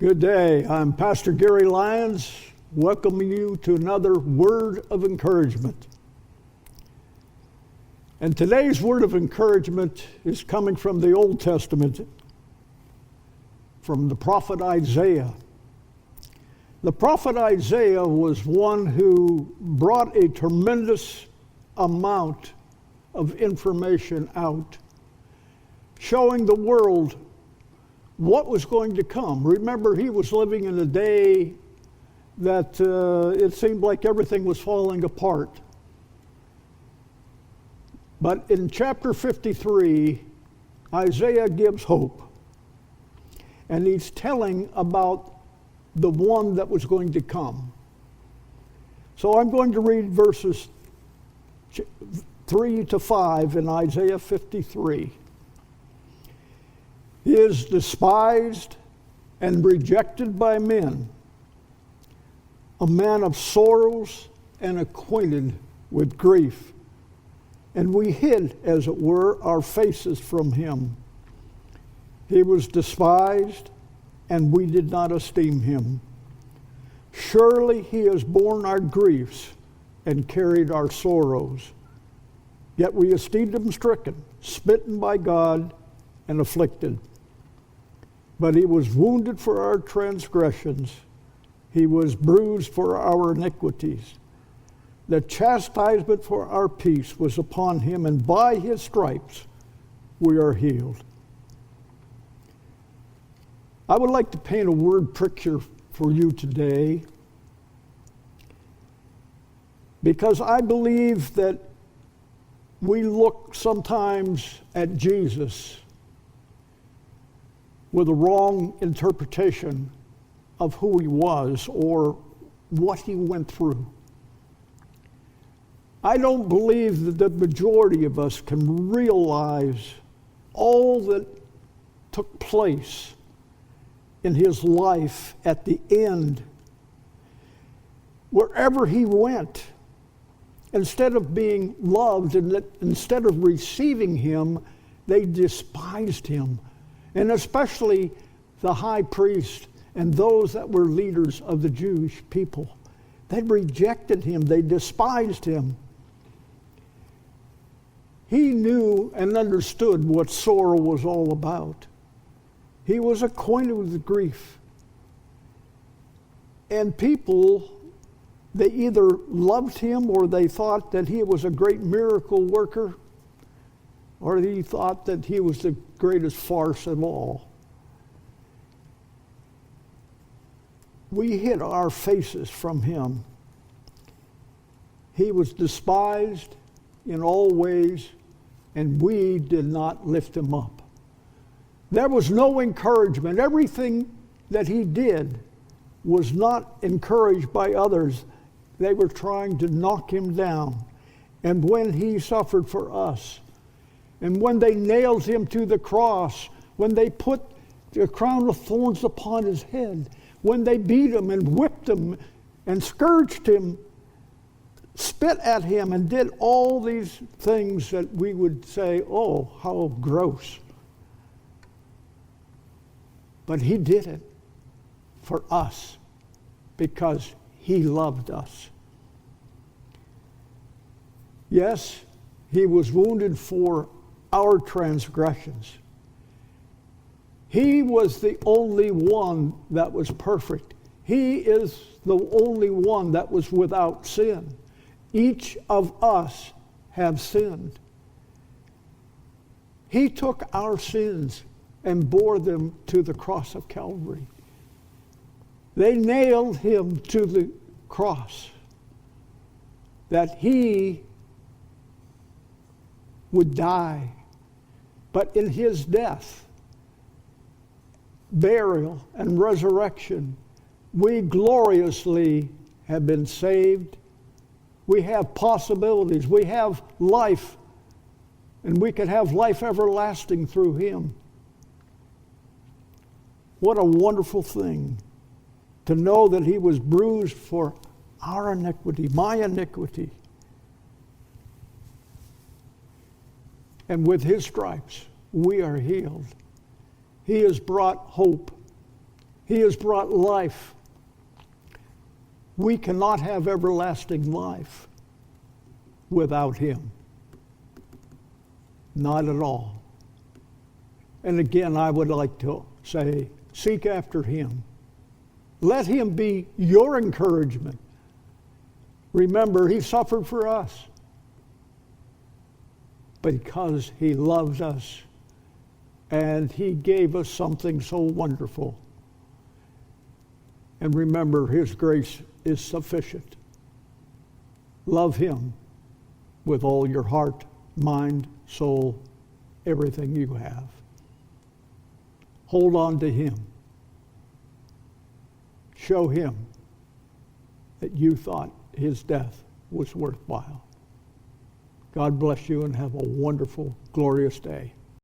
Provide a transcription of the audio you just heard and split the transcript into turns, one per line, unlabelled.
Good day. I'm Pastor Gary Lyons, welcoming you to another word of encouragement. And today's word of encouragement is coming from the Old Testament, from the prophet Isaiah. The prophet Isaiah was one who brought a tremendous amount of information out, showing the world what was going to come. Remember, he was living in a day that it seemed like everything was falling apart. But in chapter 53, Isaiah gives hope. And he's telling about the one that was going to come. So I'm going to read verses 3 to 5 in Isaiah 53. He is despised and rejected by men, a man of sorrows and acquainted with grief. And we hid, as it were, our faces from him. He was despised, and we did not esteem him. Surely he has borne our griefs and carried our sorrows. Yet we esteemed him stricken, smitten by God, and afflicted. But he was wounded for our transgressions. He was bruised for our iniquities. The chastisement for our peace was upon him, and by his stripes we are healed. I would like to paint a word picture for you today, because I believe that we look sometimes at Jesus with a wrong interpretation of who he was or what he went through. I don't believe that the majority of us can realize all that took place in his life at the end. Wherever he went, instead of being loved and instead of receiving him, they despised him. And especially the high priest and those that were leaders of the Jewish people. They rejected him. They despised him. He knew and understood what sorrow was all about. He was acquainted with grief. And people, they either loved him or they thought that he was a great miracle worker, or he thought that he was the greatest farce of all. We hid our faces from him. He was despised in all ways, and we did not lift him up. There was no encouragement. Everything that he did was not encouraged by others. They were trying to knock him down. And when he suffered for us, and when they nailed him to the cross, when they put a crown of thorns upon his head, when they beat him and whipped him and scourged him, spit at him, and did all these things that we would say, oh, how gross. But he did it for us because he loved us. Yes, he was wounded for our transgressions. He was the only one that was perfect. He is the only one that was without sin. Each of us have sinned. He took our sins and bore them to the cross of Calvary. They nailed him to the cross that he would die. But in his death, burial, and resurrection, we gloriously have been saved. We have possibilities. We have life. And we can have life everlasting through him. What a wonderful thing to know that he was bruised for our iniquity, my iniquity. And with his stripes, we are healed. He has brought hope. He has brought life. We cannot have everlasting life without him. Not at all. And again, I would like to say, seek after him. Let him be your encouragement. Remember, he suffered for us. Because he loves us and he gave us something so wonderful. And remember, his grace is sufficient. Love him with all your heart, mind, soul, everything you have. Hold on to him. Show him that you thought his death was worthwhile. God bless you and have a wonderful, glorious day.